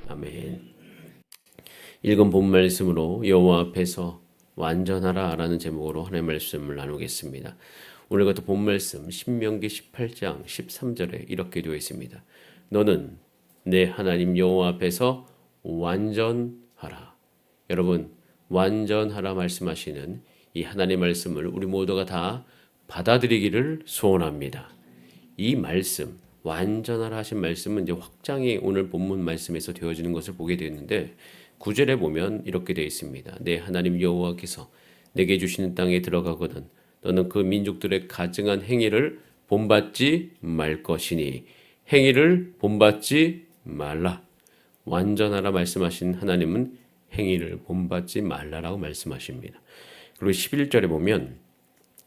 아멘. 읽은 본 말씀으로 여호와 앞에서 완전하라 라는 제목으로 하나님의 말씀을 나누겠습니다. 오늘 같은 본 말씀 신명기 18장 13절에 이렇게 되어 있습니다. 너는 내 하나님 여호와 앞에서 완전하라. 여러분, 완전하라 말씀하시는 이 하나님의 말씀을 우리 모두가 다 받아들이기를 소원합니다. 이 말씀, 완전하라 하신 말씀은 이제 확장이 오늘 본문 말씀에서 되어지는 것을 보게 되었는데 9절에 보면 이렇게 되어 있습니다. 내 하나님 여호와께서 내게 주시는 땅에 들어가거든 너는 그 민족들의 가증한 행위를 본받지 말 것이니 행위를 본받지 말라. 완전하라 말씀하신 하나님은 행위를 본받지 말라라고 말씀하십니다. 그리고 11절에 보면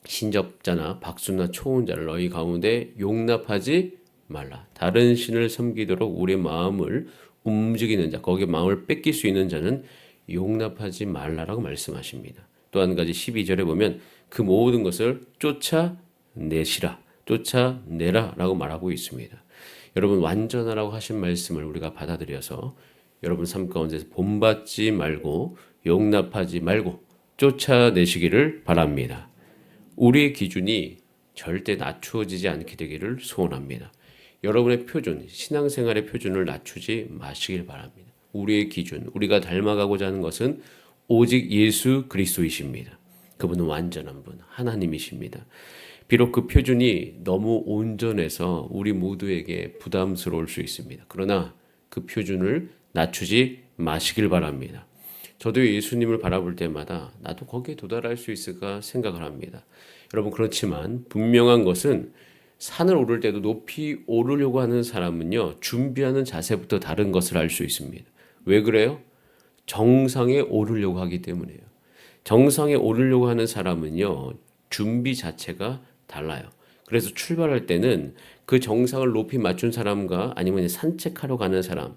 신접자나 박수나 초혼자를 너희 가운데 용납하지 말라. 다른 신을 섬기도록 우리 마음을 움직이는 자, 거기에 마음을 뺏길 수 있는 자는 용납하지 말라라고 말씀하십니다. 또 한 가지 12절에 보면 그 모든 것을 쫓아내시라, 쫓아내라라고 말하고 있습니다. 여러분, 완전하라고 하신 말씀을 우리가 받아들여서 여러분 삶 가운데서 본받지 말고 용납하지 말고 쫓아내시기를 바랍니다. 우리의 기준이 절대 낮추어지지 않게 되기를 소원합니다. 여러분의 표준, 신앙생활의 표준을 낮추지 마시길 바랍니다. 우리의 기준, 우리가 닮아가고자 하는 것은 오직 예수 그리스도이십니다. 그분은 완전한 분, 하나님이십니다. 비록 그 표준이 너무 온전해서 우리 모두에게 부담스러울 수 있습니다. 그러나 그 표준을 낮추지 마시길 바랍니다. 저도 예수님을 바라볼 때마다 나도 거기에 도달할 수 있을까 생각을 합니다. 여러분, 그렇지만 분명한 것은 산을 오를 때도 높이 오르려고 하는 사람은요, 준비하는 자세부터 다른 것을 알 수 있습니다. 왜 그래요? 정상에 오르려고 하기 때문이에요. 정상에 오르려고 하는 사람은요, 준비 자체가 달라요. 그래서 출발할 때는 그 정상을 높이 맞춘 사람과 아니면 산책하러 가는 사람,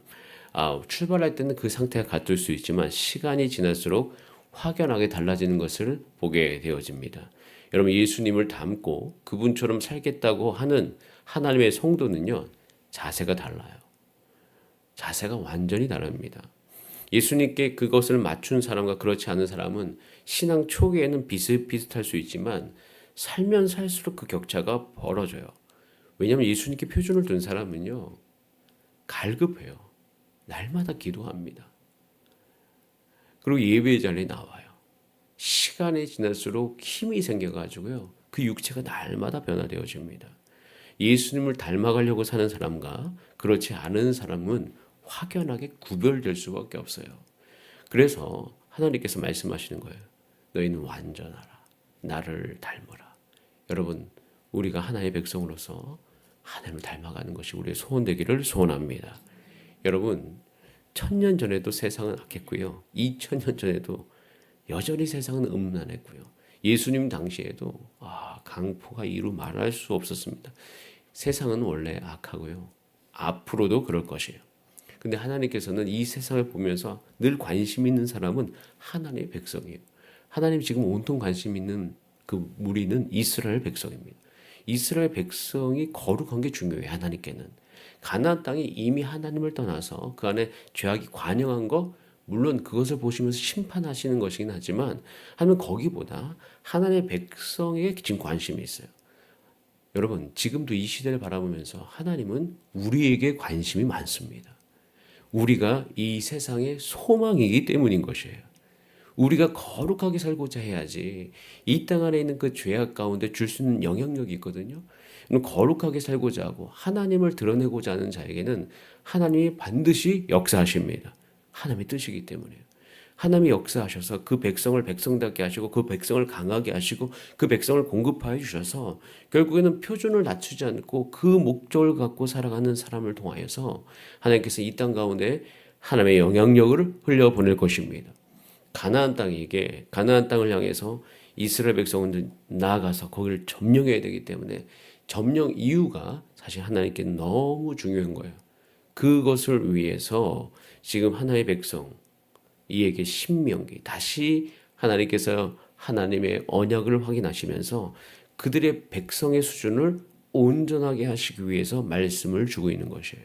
출발할 때는 그 상태가 같을 수 있지만 시간이 지날수록 확연하게 달라지는 것을 보게 되어집니다. 여러분, 예수님을 닮고 그분처럼 살겠다고 하는 하나님의 성도는요, 자세가 달라요. 자세가 완전히 다릅니다. 예수님께 그것을 맞춘 사람과 그렇지 않은 사람은 신앙 초기에는 비슷비슷할 수 있지만 살면 살수록 그 격차가 벌어져요. 왜냐하면 예수님께 표준을 둔 사람은요, 갈급해요. 날마다 기도합니다. 그리고 예배의 자리에 나와요. 시간이 지날수록 힘이 생겨가지고요, 그 육체가 날마다 변화되어집니다. 예수님을 닮아가려고 사는 사람과 그렇지 않은 사람은 확연하게 구별될 수밖에 없어요. 그래서 하나님께서 말씀하시는 거예요. 너희는 완전하라. 나를 닮아라. 여러분, 우리가 하나님의 백성으로서 하나님을 닮아가는 것이 우리의 소원되기를 소원합니다. 여러분, 1000년 전에도 세상은 악했고요. 2000년 전에도 여전히 세상은 음란했고요. 예수님 당시에도 강포가 이루 말할 수 없었습니다. 세상은 원래 악하고요. 앞으로도 그럴 것이에요. 근데 하나님께서는 이 세상을 보면서 늘 관심 있는 사람은 하나님의 백성이에요. 하나님 지금 온통 관심 있는 그 무리는 이스라엘 백성입니다. 이스라엘 백성이 거룩한 게 중요해요. 하나님께는. 가나안 땅이 이미 하나님을 떠나서 그 안에 죄악이 관영한 거, 물론 그것을 보시면서 심판하시는 것이긴 하지만 하나님은 거기보다 하나님의 백성에게 지금 관심이 있어요. 여러분, 지금도 이 시대를 바라보면서 하나님은 우리에게 관심이 많습니다. 우리가 이 세상의 소망이기 때문인 것이에요. 우리가 거룩하게 살고자 해야지 이 땅 안에 있는 그 죄악 가운데 줄 수 있는 영향력이 있거든요. 거룩하게 살고자 하고 하나님을 드러내고자 하는 자에게는 하나님이 반드시 역사하십니다. 하나님의 뜻이기 때문에요. 하나님이 역사하셔서 그 백성을 백성답게 하시고 그 백성을 강하게 하시고 그 백성을 공급하여 주셔서 결국에는 표준을 낮추지 않고 그 목적을 갖고 살아가는 사람을 통하여서 하나님께서 이 땅 가운데 하나님의 영향력을 흘려보낼 것입니다. 가나안 땅을 향해서 이스라엘 백성은 나아가서 거기를 점령해야 되기 때문에 점령 이유가 사실 하나님께 너무 중요한 거예요. 그것을 위해서 지금 하나님의 백성 이에게 신명기 다시 하나님께서 하나님의 언약을 확인하시면서 그들의 백성의 수준을 온전하게 하시기 위해서 말씀을 주고 있는 것이에요.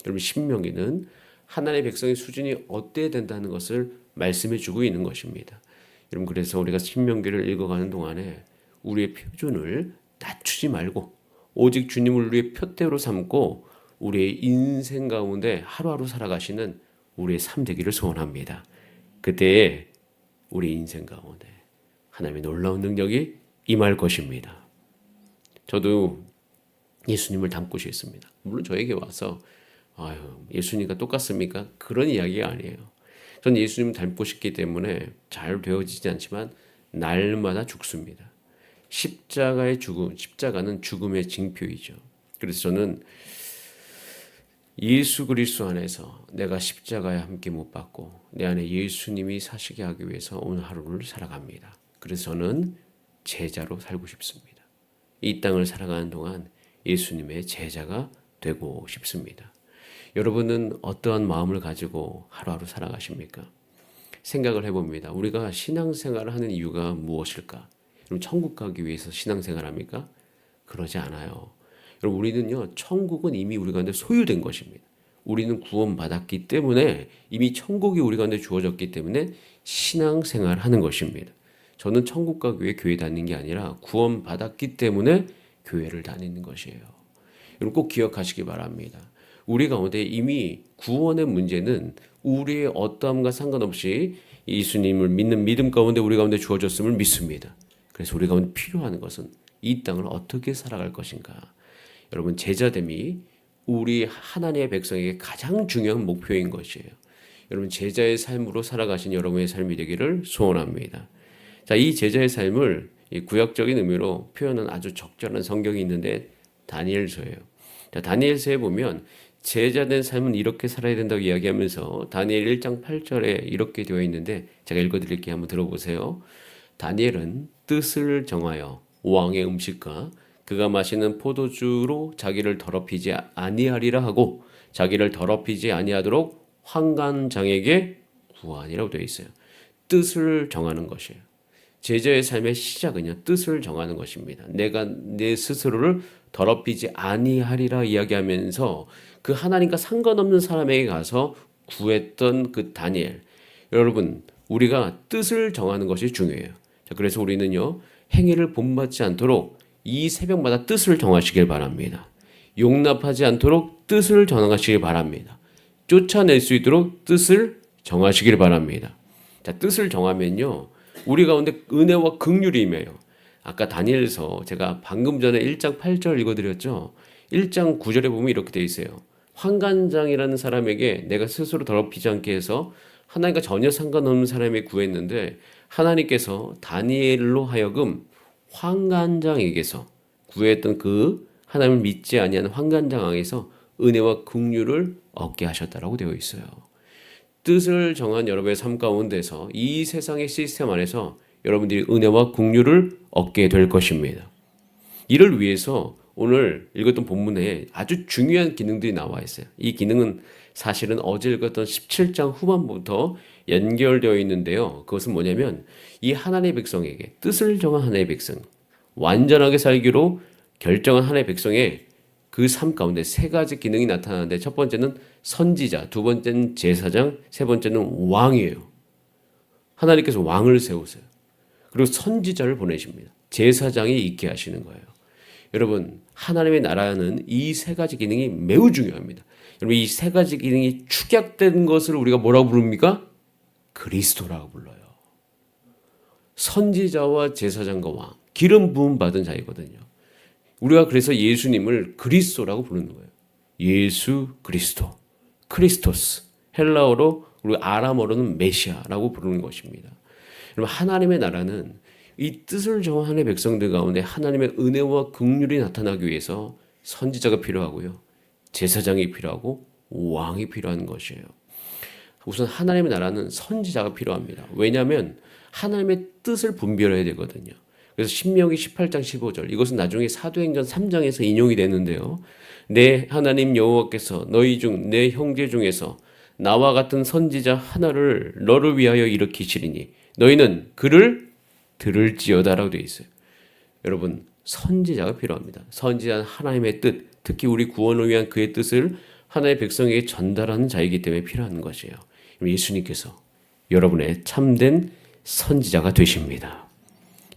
여러분 신명기는 하나님의 백성의 수준이 어때야 된다는 것을 말씀해 주고 있는 것입니다. 여러분 그래서 우리가 신명기를 읽어가는 동안에 우리의 표준을 낮추지 말고 오직 주님을 우리의 표대로 삼고 우리의 인생 가운데 하루하루 살아가시는 우리의 삶 되기를 소원합니다. 그때에 우리 인생 가운데 하나님의 놀라운 능력이 임할 것입니다. 저도 예수님을 닮고 싶습니다. 물론 저에게 와서 아유 예수님과 똑같습니까? 그런 이야기가 아니에요. 전 예수님 닮고 싶기 때문에 잘 되어지지 않지만 날마다 죽습니다. 십자가의 죽음, 십자가는 죽음의 징표이죠. 그래서 저는 예수 그리스도 안에서 내가 십자가에 함께 못 박고 내 안에 예수님이 사시게 하기 위해서 오늘 하루를 살아갑니다. 그래서 저는 제자로 살고 싶습니다. 이 땅을 살아가는 동안 예수님의 제자가 되고 싶습니다. 여러분은 어떠한 마음을 가지고 하루하루 살아가십니까? 생각을 해봅니다. 우리가 신앙생활을 하는 이유가 무엇일까? 여러분 천국 가기 위해서 신앙생활 합니까? 그러지 않아요. 여러분 우리는요 천국은 이미 우리 가운데 소유된 것입니다. 우리는 구원받았기 때문에 이미 천국이 우리 가운데 주어졌기 때문에 신앙생활 하는 것입니다. 저는 천국 가기 위해 교회 다니는 게 아니라 구원받았기 때문에 교회를 다니는 것이에요. 여러분 꼭 기억하시기 바랍니다. 우리 가운데 이미 구원의 문제는 우리의 어떠함과 상관없이 예수님을 믿는 믿음 가운데 우리 가운데 주어졌음을 믿습니다. 그래서 우리 가운데 필요한 것은 이 땅을 어떻게 살아갈 것인가. 여러분 제자됨이 우리 하나님의 백성에게 가장 중요한 목표인 것이에요. 여러분 제자의 삶으로 살아가신 여러분의 삶이 되기를 소원합니다. 자, 이 제자의 삶을 구약적인 의미로 표현한 아주 적절한 성경이 있는데 다니엘서예요. 자, 다니엘서에 보면 제자된 삶은 이렇게 살아야 된다고 이야기하면서 다니엘 1장 8절에 이렇게 되어 있는데 제가 읽어드릴게요. 한번 들어보세요. 다니엘은 뜻을 정하여 왕의 음식과 그가 마시는 포도주로 자기를 더럽히지 아니하리라 하고 자기를 더럽히지 아니하도록 환관장에게 구하니라고 되어 있어요. 뜻을 정하는 것이에요. 제자의 삶의 시작은요 뜻을 정하는 것입니다. 내가 내 스스로를 더럽히지 아니하리라 이야기하면서 그 하나님과 상관없는 사람에게 가서 구했던 그 다니엘. 여러분 우리가 뜻을 정하는 것이 중요해요. 자, 그래서 우리는요 행위를 본받지 않도록 이 새벽마다 뜻을 정하시길 바랍니다. 용납하지 않도록 뜻을 정하시길 바랍니다. 쫓아낼 수 있도록 뜻을 정하시길 바랍니다. 자, 뜻을 정하면요 우리 가운데 은혜와 긍휼이 임해요. 아까 다니엘서 제가 방금 전에 1장 8절 읽어드렸죠. 1장 9절에 보면 이렇게 되어 있어요. 환관장이라는 사람에게 내가 스스로 더럽히지 않게 해서 하나님과 전혀 상관없는 사람에게 구했는데 하나님께서 다니엘로 하여금 환관장에게서 구했던 그 하나님을 믿지 아니하는 환관장에게서 은혜와 긍휼을 얻게 하셨다라고 되어 있어요. 뜻을 정한 여러분의 삶 가운데서 이 세상의 시스템 안에서 여러분들이 은혜와 긍휼을 얻게 될 것입니다. 이를 위해서 오늘 읽었던 본문에 아주 중요한 기능들이 나와 있어요. 이 기능은 사실은 어제 읽었던 17장 후반부터 연결되어 있는데요. 그것은 뭐냐면 이 하나님의 백성에게 뜻을 정한 하나님의 백성, 완전하게 살기로 결정한 하나님의 백성의 그 삶 가운데 세 가지 기능이 나타나는데 첫 번째는 선지자, 두 번째는 제사장, 세 번째는 왕이에요. 하나님께서 왕을 세우세요. 그리고 선지자를 보내십니다. 제사장이 있게 하시는 거예요. 여러분 하나님의 나라는 이 세 가지 기능이 매우 중요합니다. 여러분 이 세 가지 기능이 축약된 것을 우리가 뭐라고 부릅니까? 그리스도라고 불러요. 선지자와 제사장과 왕, 기름 부음 받은 자이거든요. 우리가 그래서 예수님을 그리스도라고 부르는 거예요. 예수 그리스도, 크리스토스, 헬라어로 우리 아람어로는 메시아라고 부르는 것입니다. 여러분 하나님의 나라는 이 뜻을 정한 하나님의 백성들 가운데 하나님의 은혜와 긍휼이 나타나기 위해서 선지자가 필요하고요. 제사장이 필요하고 왕이 필요한 것이에요. 우선 하나님의 나라는 선지자가 필요합니다. 왜냐하면 하나님의 뜻을 분별해야 되거든요. 그래서 신명기 18장 15절 이것은 나중에 사도행전 3장에서 인용이 되는데요. 내 하나님 여호와께서 너희 중 내 형제 중에서 나와 같은 선지자 하나를 너를 위하여 일으키시리니 너희는 그를 들을지어다라고 되어 있어요. 여러분 선지자가 필요합니다. 선지자는 하나님의 뜻, 특히 우리 구원을 위한 그의 뜻을 하나님의 백성에게 전달하는 자이기 때문에 필요한 것이에요. 예수님께서 여러분의 참된 선지자가 되십니다.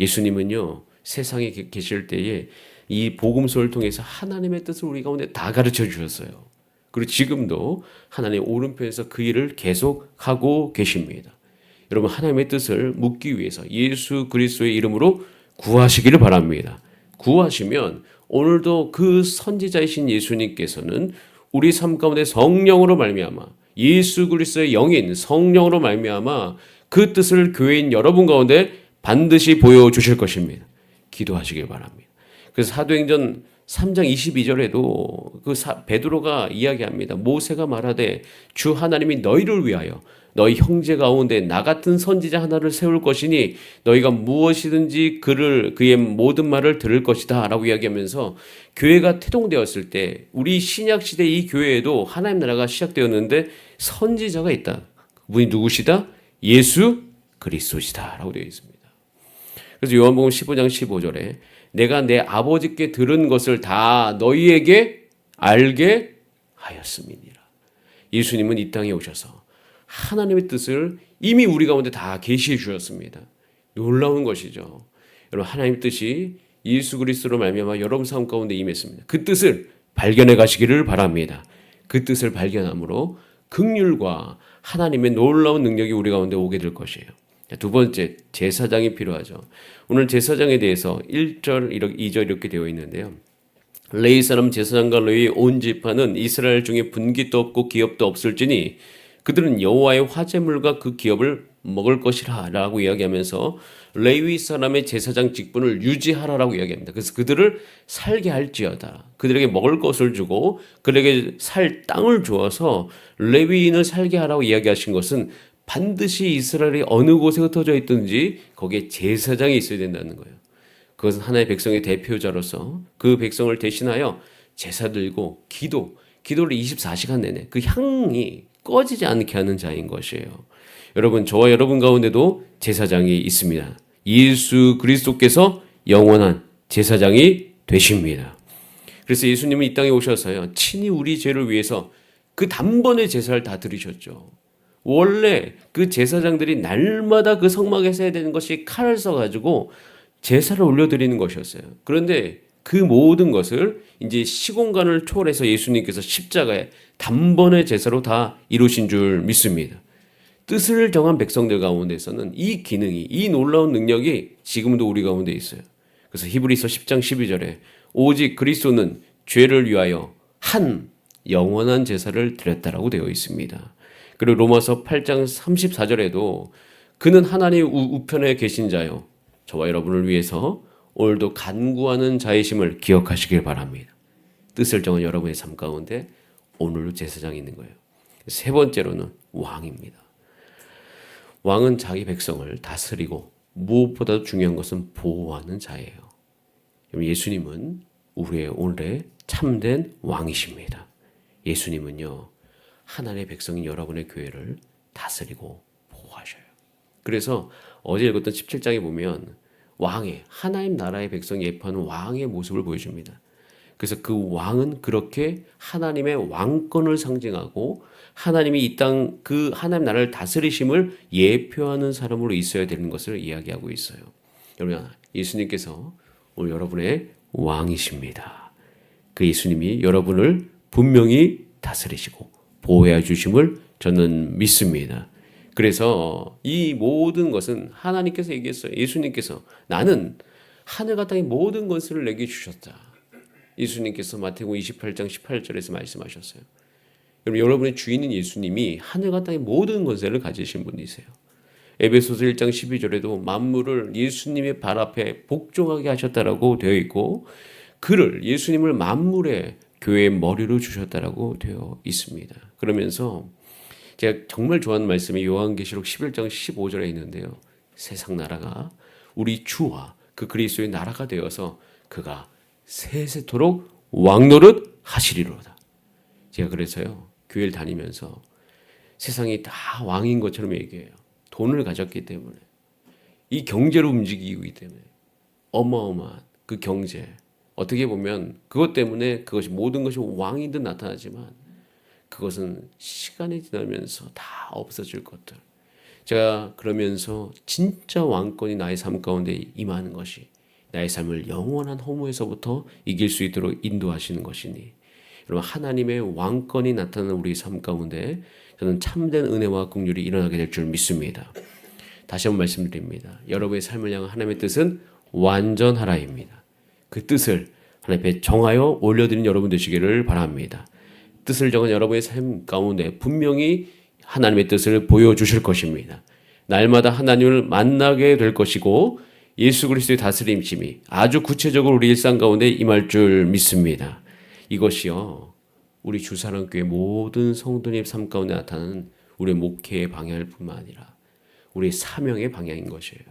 예수님은요, 세상에 계실 때에 이 복음서를 통해서 하나님의 뜻을 우리 가운데 다 가르쳐 주셨어요. 그리고 지금도 하나님의 오른편에서 그 일을 계속하고 계십니다. 여러분, 하나님의 뜻을 묻기 위해서 예수 그리스도의 이름으로 구하시기를 바랍니다. 구하시면 오늘도 그 선지자이신 예수님께서는 우리 삶 가운데 성령으로 말미암아 예수 그리스도의 영인 성령으로 말미암아 그 뜻을 교회인 여러분 가운데 반드시 보여주실 것입니다. 기도하시길 바랍니다. 그래서 사도행전 3장 22절에도 베드로가 이야기합니다. 모세가 말하되 주 하나님이 너희를 위하여 너희 형제 가운데 나 같은 선지자 하나를 세울 것이니 너희가 무엇이든지 그의 모든 말을 들을 것이다 라고 이야기하면서 교회가 태동되었을 때 우리 신약시대 이 교회에도 하나님 나라가 시작되었는데 선지자가 있다. 그분이 누구시다? 예수 그리스도시다 라고 되어 있습니다. 그래서 요한복음 15장 15절에 내가 내 아버지께 들은 것을 다 너희에게 알게 하였음이니라. 예수님은 이 땅에 오셔서 하나님의 뜻을 이미 우리 가운데 다 계시해 주셨습니다. 놀라운 것이죠. 여러분, 하나님의 뜻이 예수 그리스도로 말미암아 여러분 삶 가운데 임했습니다. 그 뜻을 발견해 가시기를 바랍니다. 그 뜻을 발견함으로 긍휼과 하나님의 놀라운 능력이 우리 가운데 오게 될 것이에요. 두 번째, 제사장이 필요하죠. 오늘 제사장에 대해서 1절, 2절 이렇게 되어 있는데요. 레위 사람 제사장과 레위 온 지파는 이스라엘 중에 분깃도 없고 기업도 없을지니 그들은 여호와의 화제물과 그 기업을 먹을 것이라 라고 이야기하면서 레위 사람의 제사장 직분을 유지하라라고 이야기합니다. 그래서 그들을 살게 할지어다. 그들에게 먹을 것을 주고 그들에게 살 땅을 주어서 레위인을 살게 하라고 이야기하신 것은 반드시 이스라엘이 어느 곳에 흩어져 있든지 거기에 제사장이 있어야 된다는 거예요. 그것은 하나의 백성의 대표자로서 그 백성을 대신하여 제사 들고 기도를 24시간 내내 그 향이 꺼지지 않게 하는 자인 것이에요. 여러분, 저와 여러분 가운데도 제사장이 있습니다. 예수 그리스도께서 영원한 제사장이 되십니다. 그래서 예수님은 이 땅에 오셔서요, 친히 우리 죄를 위해서 그 단번에 제사를 다 드리셨죠. 원래 그 제사장들이 날마다 그 성막에서 해야 되는 것이 칼을 써가지고 제사를 올려드리는 것이었어요. 그런데 그 모든 것을 이제 시공간을 초월해서 예수님께서 십자가에 단번에 제사로 다 이루신 줄 믿습니다. 뜻을 정한 백성들 가운데서는 이 기능이, 이 놀라운 능력이 지금도 우리 가운데 있어요. 그래서 히브리서 10장 12절에 오직 그리스도는 죄를 위하여 한 영원한 제사를 드렸다라고 되어 있습니다. 그리고 로마서 8장 34절에도 그는 하나님 우편에 계신 자요 저와 여러분을 위해서 오늘도 간구하는 자이심을 기억하시길 바랍니다. 뜻을 정한 여러분의 삶 가운데 오늘도 제사장이 있는 거예요. 세 번째로는 왕입니다. 왕은 자기 백성을 다스리고 무엇보다도 중요한 것은 보호하는 자예요. 예수님은 우리의 오늘의 참된 왕이십니다. 예수님은요, 하나님의 백성인 여러분의 교회를 다스리고 보호하셔요. 그래서 어제 읽었던 17장에 보면 왕의, 하나님 나라의 백성이 예표하는 왕의 모습을 보여줍니다. 그래서 그 왕은 그렇게 하나님의 왕권을 상징하고 하나님이 이 땅 그 하나님 나라를 다스리심을 예표하는 사람으로 있어야 되는 것을 이야기하고 있어요. 여러분, 예수님께서 오늘 여러분의 왕이십니다. 그 예수님이 여러분을 분명히 다스리시고 보호해 주심을 저는 믿습니다. 그래서 이 모든 것은 하나님께서 얘기했어요. 예수님께서 나는 하늘과 땅의 모든 것을 내게 주셨다. 예수님께서 마태복음 28장 18절에서 말씀하셨어요. 여러분의 주인인 예수님이 하늘과 땅의 모든 권세를 가지신 분이세요. 에베소서 1장 12절에도 만물을 예수님의 발 앞에 복종하게 하셨다라고 되어 있고 예수님을 만물의 교회의 머리로 주셨다라고 되어 있습니다. 그러면서 제가 정말 좋아하는 말씀이 요한계시록 11장 15절에 있는데요. 세상 나라가 우리 주와 그 그리스도의 나라가 되어서 그가 세세토록 왕노릇 하시리로다. 제가 그래서요, 교회를 다니면서 세상이 다 왕인 것처럼 얘기해요. 돈을 가졌기 때문에, 이 경제로 움직이기 때문에 어마어마한 그 경제, 어떻게 보면 그것 때문에 그것이 모든 것이 왕인 듯 나타나지만 그것은 시간이 지나면서 다 없어질 것들. 제가 그러면서 진짜 왕권이 나의 삶 가운데 임하는 것이 나의 삶을 영원한 허무에서부터 이길 수 있도록 인도하시는 것이니, 여러분, 하나님의 왕권이 나타나는 우리 삶 가운데 저는 참된 은혜와 긍휼이 일어나게 될 줄 믿습니다. 다시 한번 말씀드립니다. 여러분의 삶을 향한 하나님의 뜻은 완전하라입니다. 그 뜻을 하나님 앞에 정하여 올려드린 여러분 되시기를 바랍니다. 뜻을 정한 여러분의 삶 가운데 분명히 하나님의 뜻을 보여주실 것입니다. 날마다 하나님을 만나게 될 것이고 예수 그리스도의 다스림심이 아주 구체적으로 우리 일상 가운데 임할 줄 믿습니다. 이것이요, 우리 주사랑교회 모든 성도님 삶 가운데 나타나는 우리의 목회의 방향일 뿐만 아니라 우리의 사명의 방향인 것이에요.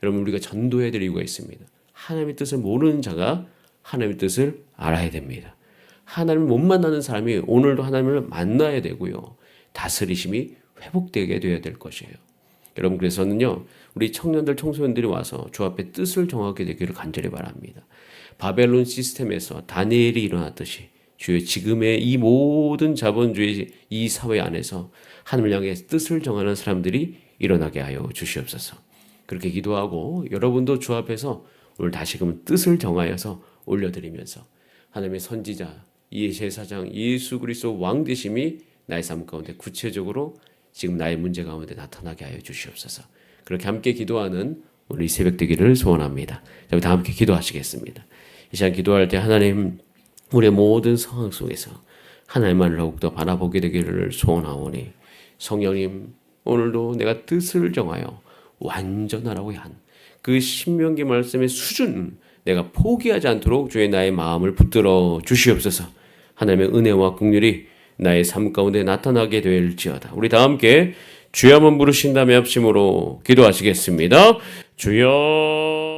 여러분, 우리가 전도해야 될 이유가 있습니다. 하나님의 뜻을 모르는 자가 하나님의 뜻을 알아야 됩니다. 하나님을 못 만나는 사람이 오늘도 하나님을 만나야 되고요, 다스리심이 회복되게 되어야 될 것이에요. 여러분, 그래서는요, 우리 청년들, 청소년들이 와서 주 앞에 뜻을 정하게 되기를 간절히 바랍니다. 바벨론 시스템에서 다니엘이 일어났듯이 주의 지금의 이 모든 자본주의 이 사회 안에서 하나님을 향해 뜻을 정하는 사람들이 일어나게 하여 주시옵소서. 그렇게 기도하고 여러분도 주 앞에서 오늘 다시금 뜻을 정하여서 올려드리면서 하나님의 선지자, 제사장 예수 그리스도 왕 되심이 나의 삶 가운데 구체적으로 지금 나의 문제 가운데 나타나게 하여 주시옵소서. 그렇게 함께 기도하는 우리 새벽 되기를 소원합니다. 우리 다 함께 기도하시겠습니다. 이 시간 기도할 때 하나님, 우리의 모든 상황 속에서 하나님만을 더욱더 바라보게 되기를 소원하오니, 성령님, 오늘도 내가 뜻을 정하여 완전하라고 한 그 신명기 말씀의 수준, 내가 포기하지 않도록 주의 나의 마음을 붙들어 주시옵소서. 하나님의 은혜와 긍휼이 나의 삶 가운데 나타나게 될지어다. 우리 다 함께 주여 한번 부르신 다음에 합심으로 기도하시겠습니다. 주여.